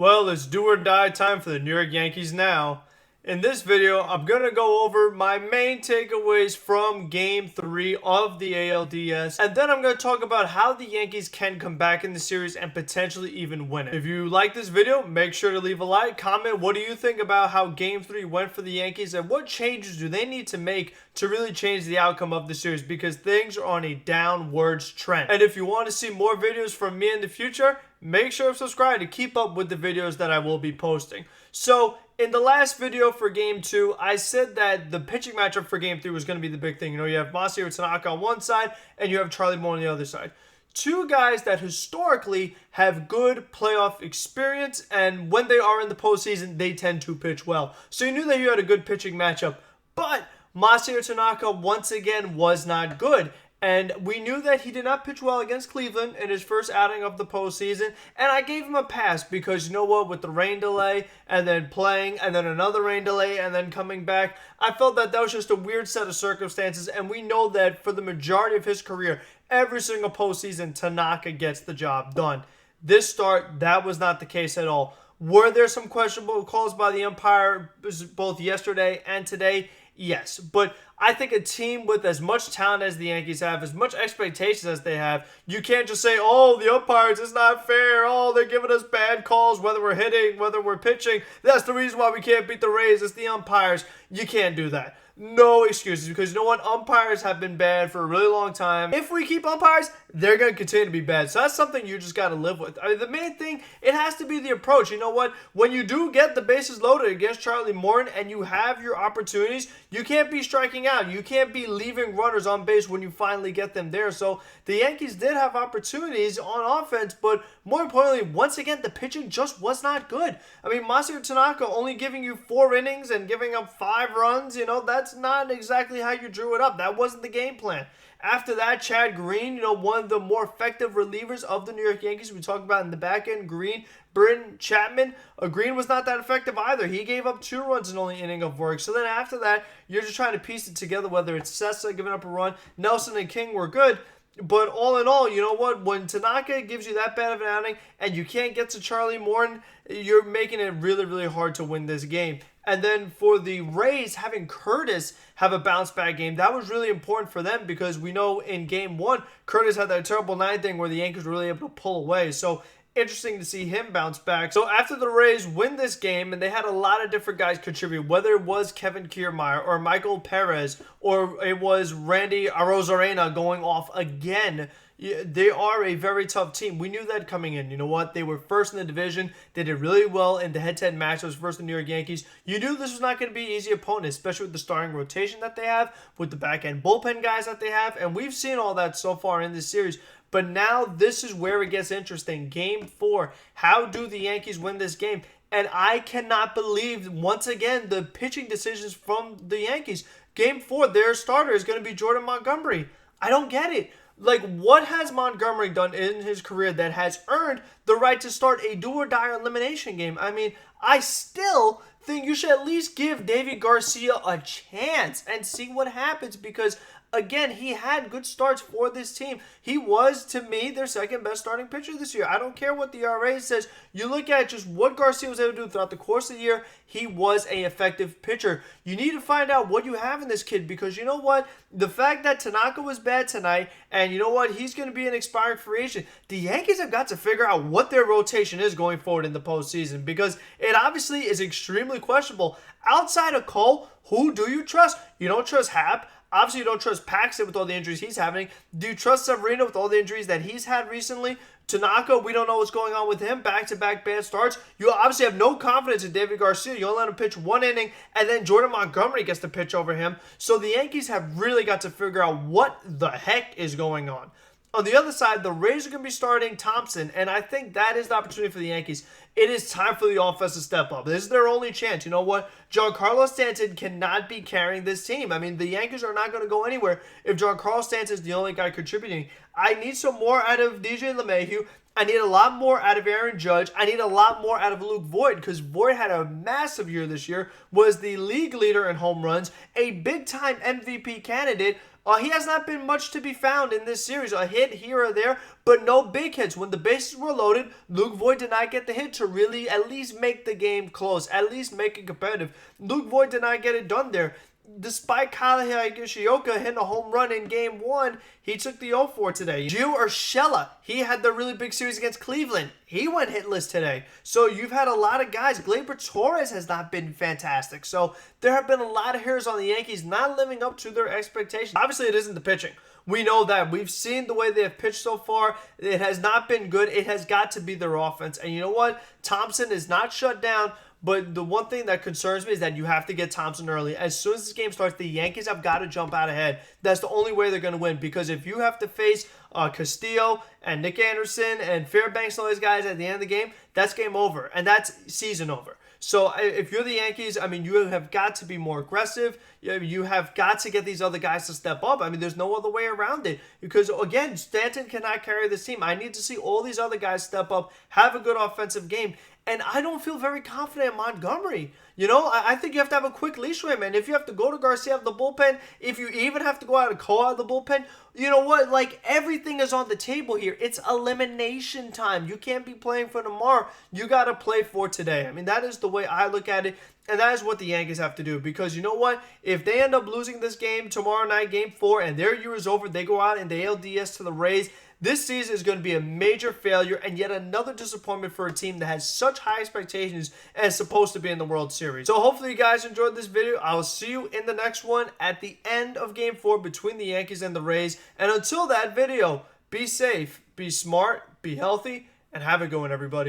Well, it's do or die time for the New York Yankees now. In this video, I'm going to go over my main takeaways from Game 3 of the ALDS, and then I'm going to talk about how the Yankees can come back in the series and potentially even win it. If you like this video, make sure to leave a like, comment what do you think about how Game 3 went for the Yankees, and what changes do they need to make to really change the outcome of the series, because things are on a downwards trend. And if you want to see more videos from me in the future, make sure to subscribe to keep up with the videos that I will be posting. So, in the last video for Game 2, I said that the pitching matchup for Game 3 was going to be the big thing. You know, you have Masahiro Tanaka on one side, and you have Charlie Moore on the other side. Two guys that historically have good playoff experience, and when they are in the postseason, they tend to pitch well. So you knew that you had a good pitching matchup, but Masahiro Tanaka once again was not good. And we knew that he did not pitch well against Cleveland in his first outing of the postseason. And I gave him a pass because, you know what, with the rain delay and then playing and then another rain delay and then coming back, I felt that that was just a weird set of circumstances. And we know that for the majority of his career, every single postseason, Tanaka gets the job done. This start, that was not the case at all. Were there some questionable calls by the umpire both yesterday and today? Yes, but I think a team with as much talent as the Yankees have, as much expectations as they have, you can't just say, oh, the umpires, it's not fair. Oh, they're giving us bad calls, whether we're hitting, whether we're pitching. That's the reason why we can't beat the Rays. It's the umpires. You can't do that. No excuses, because you know what? Umpires have been bad for a really long time. If we keep umpires, they're going to continue to be bad. So that's something you just got to live with. I mean, the main thing, it has to be the approach. You know what? When you do get the bases loaded against Charlie Morton and you have your opportunities, you can't be striking out. You can't be leaving runners on base when you finally get them there. So the Yankees did have opportunities on offense, but more importantly, once again, the pitching just was not good. I mean, Masahiro Tanaka only giving you 4 innings and giving up 5 runs, you know, that's not exactly how you drew it up. That wasn't the game plan. After that, Chad Green, you know, one of the more effective relievers of the New York Yankees. We talked about in the back end, Green, Britton, Chapman. Green was not that effective either. He gave up 2 runs in only an inning of work. So then after that, you're just trying to piece it together, whether it's Sessa giving up a run, Nelson and King were good. But all in all, you know what? When Tanaka gives you that bad of an outing and you can't get to Charlie Morton, you're making it really, really hard to win this game. And then for the Rays, having Curtis have a bounce-back game, that was really important for them because we know in Game 1, Curtis had that terrible 9th inning where the Yankees were really able to pull away. So interesting to see him bounce back. So after the Rays win this game, and they had a lot of different guys contribute, whether it was Kevin Kiermaier or Michael Perez or it was Randy Arozarena going off again, they are a very tough team. We knew that coming in. You know what? They were first in the division. They did really well in the head-to-head matchups versus the New York Yankees. You knew this was not going to be an easy opponent, especially with the starting rotation that they have, with the back-end bullpen guys that they have, and we've seen all that so far in this series. But now this is where it gets interesting. Game 4. How do the Yankees win this game? And I cannot believe, once again, the pitching decisions from the Yankees. Game 4, their starter is going to be Jordan Montgomery. I don't get it. Like, what has Montgomery done in his career that has earned the right to start a do-or-die elimination game? I mean, I still think you should at least give David Garcia a chance and see what happens because, again, he had good starts for this team. He was, to me, their second best starting pitcher this year. I don't care what the ERA says. You look at just what Garcia was able to do throughout the course of the year, he was an effective pitcher. You need to find out what you have in this kid because you know what? The fact that Tanaka was bad tonight, and you know what? He's going to be an expiring free agent. The Yankees have got to figure out what their rotation is going forward in the postseason because it obviously is extremely questionable. Outside of Cole, who do you trust? You don't trust Happ. Obviously, you don't trust Paxton with all the injuries he's having. Do you trust Severino with all the injuries that he's had recently? Tanaka, we don't know what's going on with him. Back-to-back bad starts. You obviously have no confidence in David Garcia. You only let him pitch 1 inning, and then Jordan Montgomery gets to pitch over him. So the Yankees have really got to figure out what the heck is going on. On the other side, the Rays are going to be starting Thompson, and I think that is the opportunity for the Yankees. It is time for the offense to step up. This is their only chance. You know what? Giancarlo Stanton cannot be carrying this team. I mean, the Yankees are not going to go anywhere if Giancarlo Stanton is the only guy contributing. I need some more out of DJ LeMahieu. I need a lot more out of Aaron Judge. I need a lot more out of Luke Voit because Voit had a massive year this year, was the league leader in home runs, a big-time MVP candidate, He has not been much to be found in this series. A hit here or there, but no big hits. When the bases were loaded, Luke Voigt did not get the hit to really at least make the game close, at least make it competitive. Luke Voigt did not get it done there. Despite Kyle Higashioka hitting a home run in Game 1, he took the 0-4 today. Gio Urshela, he had the really big series against Cleveland. He went hitless today. So you've had a lot of guys. Gleyber Torres has not been fantastic. So there have been a lot of hitters on the Yankees not living up to their expectations. Obviously, it isn't the pitching. We know that. We've seen the way they have pitched so far. It has not been good. It has got to be their offense. And you know what? Thompson is not shut down. But the one thing that concerns me is that you have to get Thompson early. As soon as this game starts, the Yankees have got to jump out ahead. That's the only way they're going to win. Because if you have to face Castillo and Nick Anderson and Fairbanks and all these guys at the end of the game, that's game over. And that's season over. So if you're the Yankees, I mean, you have got to be more aggressive. You have got to get these other guys to step up. I mean, there's no other way around it. Because, again, Stanton cannot carry this team. I need to see all these other guys step up, have a good offensive game. And I don't feel very confident in Montgomery. You know, I think you have to have a quick leash with him. And if you have to go to Garcia out of the bullpen, if you even have to go out and Cole out of the bullpen, you know what? Like, everything is on the table here. It's elimination time. You can't be playing for tomorrow. You got to play for today. I mean, that is the way I look at it. And that is what the Yankees have to do. Because you know what? If they end up losing this game tomorrow night, Game 4, and their year is over, they go out in the ALDS to the Rays, this season is going to be a major failure and yet another disappointment for a team that has such high expectations and is supposed to be in the World Series. So hopefully you guys enjoyed this video. I will see you in the next one at the end of Game 4 between the Yankees and the Rays. And until that video, be safe, be smart, be healthy, and have a good one, everybody.